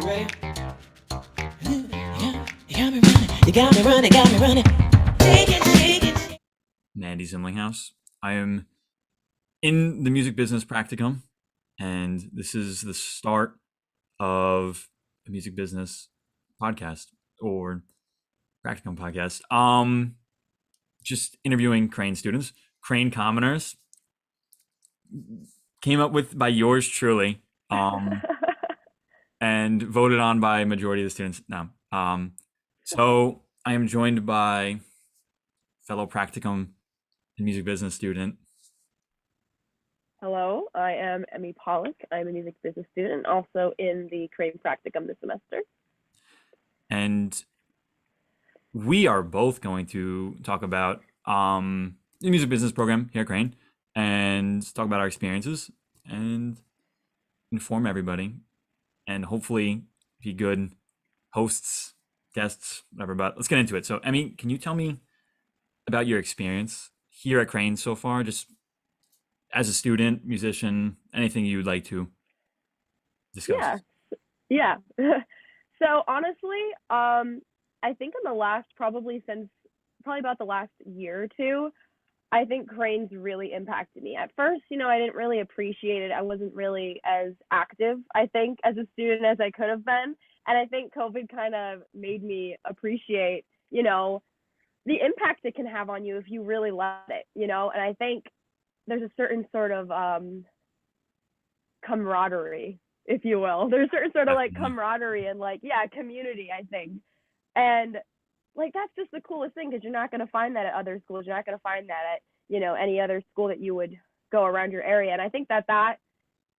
I'm Andy Zimlinghaus. I am in the music business practicum, and this is the start of a music business podcast or practicum podcast. Just interviewing Crane students, Crane commoners, came up with by yours truly, and voted on by a majority of the students. No, so I am joined by fellow practicum and music business student. Hello, I am Emmie Paluch. I'm a music business student, also in the Crane practicum this semester. And we are both going to talk about the music business program here at Crane and talk about our experiences and inform everybody and hopefully be good hosts, guests, whatever. But let's get into it. So, Emmy, can you tell me about your experience here at Crane so far, just as a student, musician, anything you'd like to discuss? Yeah. So honestly, I think in the last probably about the last year or two, I think Crane's really impacted me. At first, I didn't really appreciate it. I wasn't really as active, I think, as a student as I could have been. And I think COVID kind of made me appreciate, the impact it can have on you if you really let it, and I think there's a certain sort of camaraderie, if you will. There's a certain sort of like camaraderie and community, I think. And that's just the coolest thing, because you're not going to find that at other schools. You're not going to find that at, any other school that you would go around your area. And I think that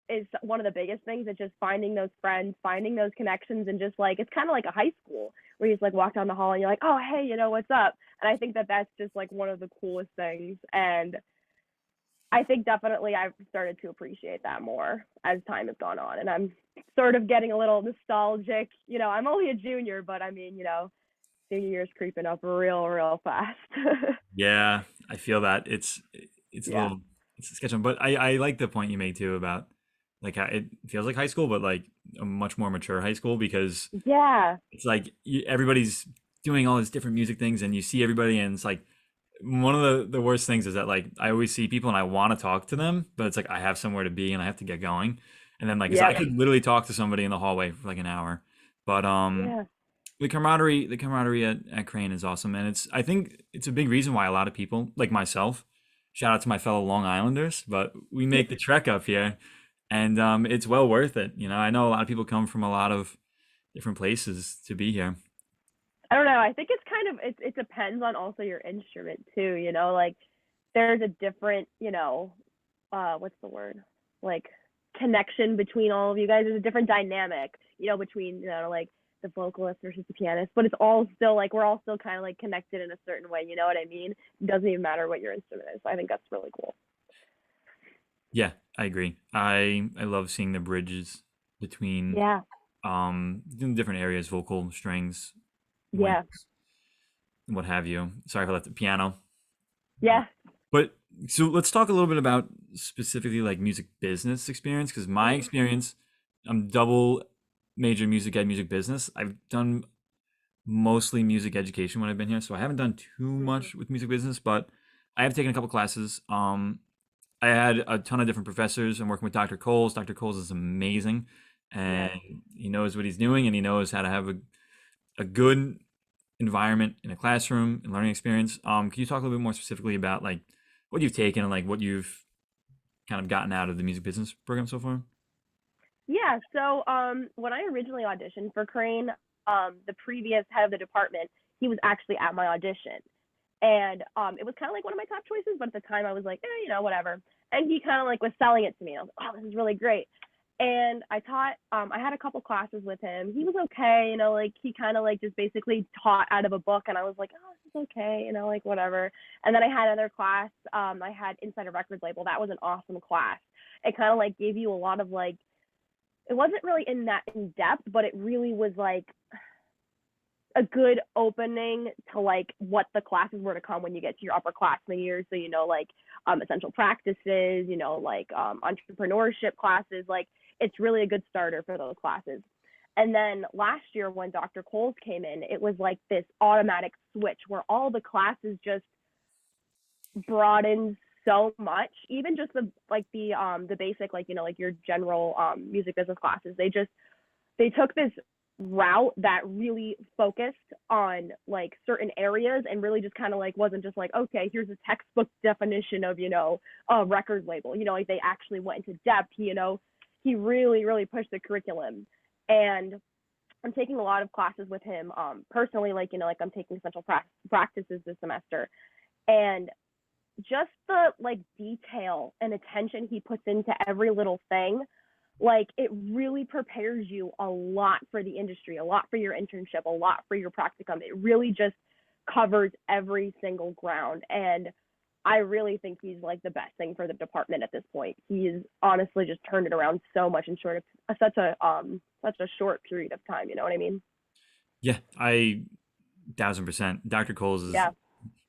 is one of the biggest things, is just finding those friends, finding those connections, and just it's kind of like a high school where you just walk down the hall and you're like, oh, hey, what's up? And I think that's just one of the coolest things. And I think definitely I've started to appreciate that more as time has gone on. And I'm sort of getting a little nostalgic. I'm only a junior, but I mean, senior year is creeping up real fast. Yeah, I feel that it's a Yeah. little it's a sketch on, but I like the point you made too about how it feels like high school, but like a much more mature high school, because Yeah. it's everybody's doing all these different music things, and you see everybody, and it's one of the worst things is that I always see people and I want to talk to them, but it's I have somewhere to be and I have to get going, and then 'cause I Yeah. could literally talk to somebody in the hallway for an hour, but Yeah. the camaraderie at Crane is awesome, and I think it's a big reason why a lot of people like myself, shout out to my fellow Long Islanders, but we make the trek up here, and it's well worth it. I know a lot of people come from a lot of different places to be here. I don't know. I think it's kind of it depends on also your instrument too, there's a different, what's the word? Connection between all of you guys. There's a different dynamic, between, the vocalist versus the pianist, but it's all still we're all still kind of connected in a certain way, you know what I mean? It doesn't even matter what your instrument is. So I think that's really cool. Yeah, I agree. I love seeing the bridges between Yeah. different areas, vocal, strings, Yeah. wings, what have you. Sorry for that, the piano. Yeah. But so let's talk a little bit about specifically music business experience, because my experience, I'm double major music ed, music business. I've done mostly music education when I've been here, so I haven't done too much with music business, but I have taken a couple classes. I had a ton of different professors. I'm working with Dr. Coles. Dr. Coles is amazing, and he knows what he's doing, and he knows how to have a good environment in a classroom and learning experience. Can you talk a little bit more specifically about what you've taken and what you've kind of gotten out of the music business program so far? Yeah. So when I originally auditioned for Crane, the previous head of the department, he was actually at my audition. And it was kind of one of my top choices, but at the time I was like, whatever. And he kind of was selling it to me. I was like, oh, this is really great. And I taught, I had a couple classes with him. He was okay, he kind of just basically taught out of a book. And I was like, oh, this is okay, whatever. And then I had another class. I had Inside a Record Label. That was an awesome class. It kind of gave you a lot of it wasn't really in depth, but it really was a good opening to what the classes were to come when you get to your upperclassmen years. So essential practices, entrepreneurship classes. It's really a good starter for those classes. And then last year when Dr. Coles came in, it was like this automatic switch where all the classes just broadened so much. Even just the basic, like, like your general music business classes. They took this route that really focused on like certain areas and really just kind of like wasn't just like, okay, here's a textbook definition of, a record label. Like they actually went into depth. He really, really pushed the curriculum. And I'm taking a lot of classes with him personally, like, like I'm taking essential practices this semester. And just the like detail and attention he puts into every little thing, like it really prepares you a lot for the industry, a lot for your internship, a lot for your practicum. It really just covers every single ground. And I really think he's like the best thing for the department at this point. He's honestly just turned it around so much in such a short period of time. You know what I mean? Yeah, I 1000%. Dr. Coles is Yeah.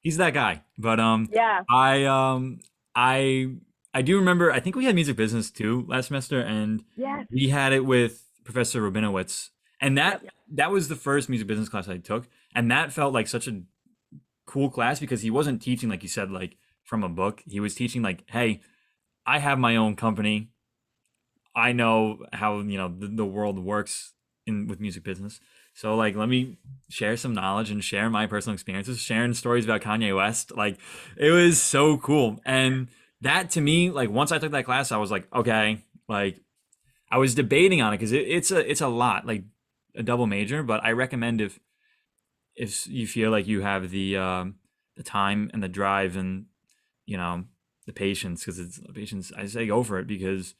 he's that guy. But Yeah. I I I do remember. I think we had music business too last semester, and Yes. we had it with Professor Rabinowitz, and Yep. that was the first music business class I took, and that felt like such a cool class because he wasn't teaching like you said like from a book. He was teaching like, hey, I have my own company. I know how the world works in with music business. So like, let me share some knowledge and share my personal experiences, sharing stories about Kanye West. Like, it was so cool. And that to me, like, once I took that class, I was like, okay, like, I was debating on it because it's a lot, like a double major. But I recommend if you feel like you have the time and the drive and you know the patience, because it's patience. I say go for it because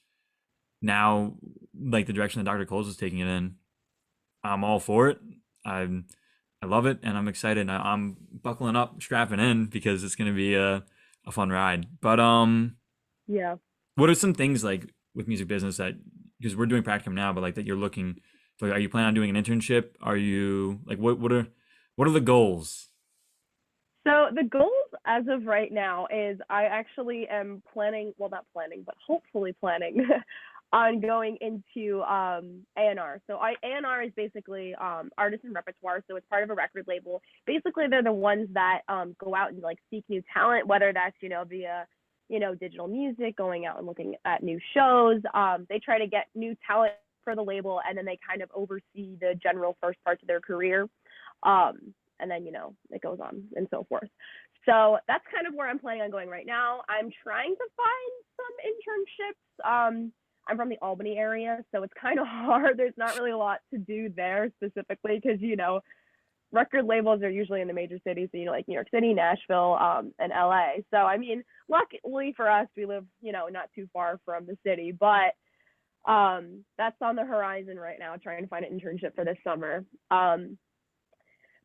now like the direction that Dr. Coles is taking it in, I'm all for it. I'm I love it and I'm excited. I'm buckling up, strapping in because it's gonna be a fun ride. But Yeah. what are some things like with music business that because we're doing practicum now, but like that you're looking like are you planning on doing an internship? Are you like what are the goals? So the goals as of right now is I actually am planning, well, not planning, but hopefully planning on going into A&R. So A&R is basically artist and repertoire. So it's part of a record label. Basically, they're the ones that go out and like seek new talent, whether that's via digital music, going out and looking at new shows. They try to get new talent for the label, and then they kind of oversee the general first parts of their career. And then it goes on and so forth. So that's kind of where I'm planning on going right now. I'm trying to find some internships. I'm from the Albany area, so it's kind of hard. There's not really a lot to do there specifically because record labels are usually in the major cities, so like New York City, Nashville, and LA. So I mean, luckily for us, we live not too far from the city, but that's on the horizon right now, trying to find an internship for this summer.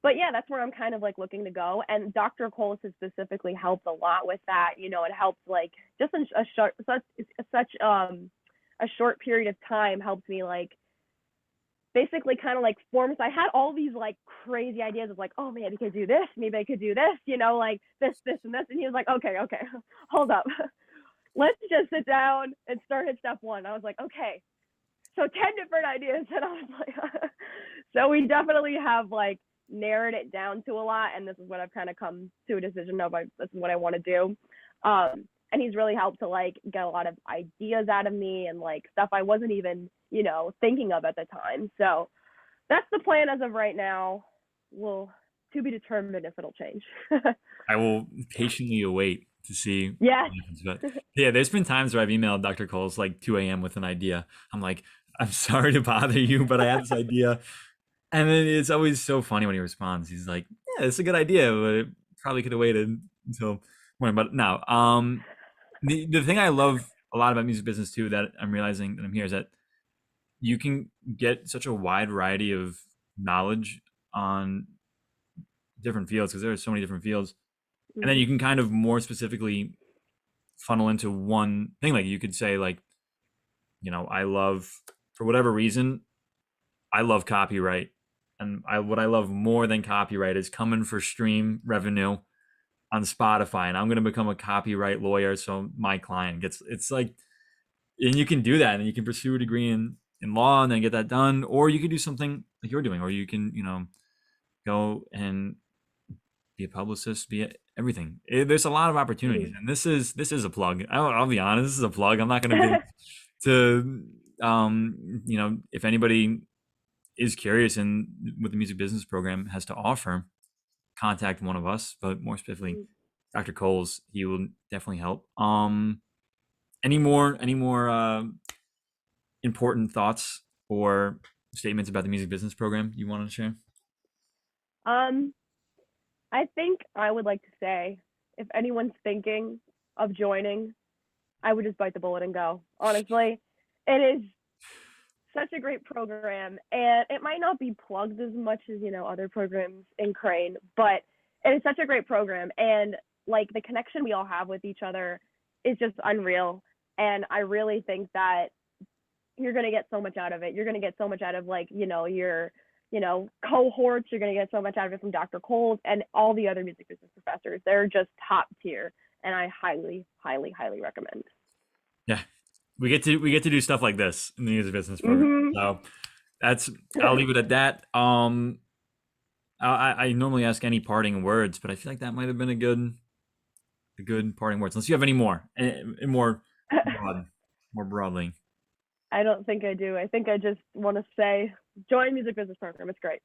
But yeah, that's where I'm kind of like looking to go. And Dr. Coles has specifically helped a lot with that. It helped like just in such a short period of time helped me like basically kind of like form. So I had all these like crazy ideas of like, oh, maybe I could do this, maybe I could do this, like this, and this. And he was like, okay, hold up. Let's just sit down and start at step one. I was like, okay, so 10 different ideas. And I was like, so we definitely have like narrowed it down to a lot. And this is what I've kind of come to a decision of. This is what I want to do. And he's really helped to like get a lot of ideas out of me and like stuff I wasn't even, thinking of at the time. So that's the plan as of right now. Well, to be determined if it'll change. I will patiently await to see Yes. what happens. But yeah, there's been times where I've emailed Dr. Coles like 2 a.m. with an idea. I'm like, I'm sorry to bother you, but I have this idea. And then it's always so funny when he responds. He's like, yeah, it's a good idea, but it probably could have waited until morning. But no, the thing I love a lot about music business too that I'm realizing that I'm here is that you can get such a wide variety of knowledge on different fields because there are so many different fields. And then Mm-hmm. you can kind of more specifically funnel into one thing. Like you could say, like, I love for whatever reason, I love copyright. And what I love more than copyright is coming for stream revenue on Spotify. And I'm gonna become a copyright lawyer so my client gets it's like and you can do that and you can pursue a degree in in law and then get that done, or you could do something like you're doing, or you can, go and be a publicist, be everything. There's a lot of opportunities, Mhm. and this is a plug. I'll be honest, this is a plug. I'm not going to be to if anybody is curious in what the music business program has to offer, contact one of us, but more specifically, Dr. Coles. He will definitely help. Any more important thoughts or statements about the music business program you wanted to share? um, I think I would like to say, if anyone's thinking of joining, I would just bite the bullet and go. Honestly, it is such a great program, and it might not be plugged as much as other programs in Crane, but it is such a great program, and like the connection we all have with each other is just unreal. And I really think that you're going to get so much out of it. You're going to get so much out of your cohorts. You're going to get so much out of it from Dr. Coles and all the other music business professors. They're just top tier, and I highly, highly, highly recommend. Yeah, we get to do stuff like this in the music business program. Mhm. So that's I'll leave it at that. I normally ask any parting words, but I feel like that might have been a good parting words. Unless you have any more, more broad, more broadly. I don't think I do. I think I just want to say join music business program. It's great.